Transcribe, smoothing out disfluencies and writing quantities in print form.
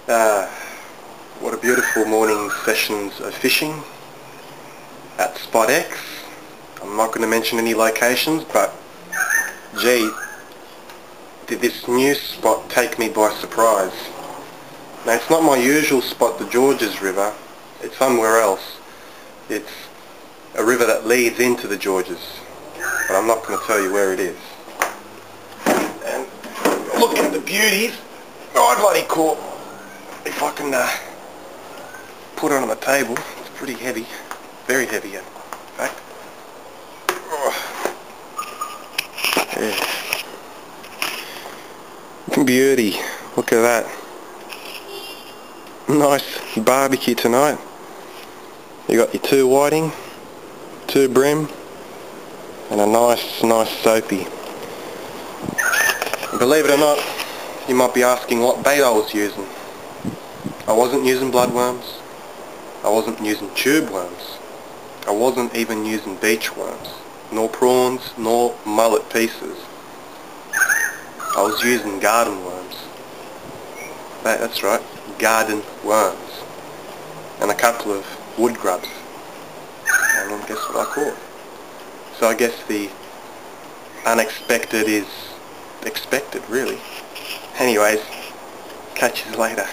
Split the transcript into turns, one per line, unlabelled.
Ah, what a beautiful morning sessions of fishing at Spot X. I'm not going to mention any locations, but gee, did this new spot take me by surprise. Now it's not my usual spot, the Georges River. It's somewhere else. It's a river that leads into the Georges, but I'm not going to tell you where it is. And look at the beauties. Oh, I bloody caught. If I can put it on the table, it's pretty heavy, very heavy in fact. Oh. Yeah. Beauty, look at that. Nice barbecue tonight. You got your 2 whiting, 2 bream, and a nice soapy. Believe it or not, you might be asking what bait I was using. I wasn't using bloodworms, I wasn't using tube worms, I wasn't even using beach worms, nor prawns, nor mullet pieces. I was using garden worms. That's right, garden worms. And a couple of wood grubs. And then guess what I caught? So I guess the unexpected is expected, really. Anyways, catch you later.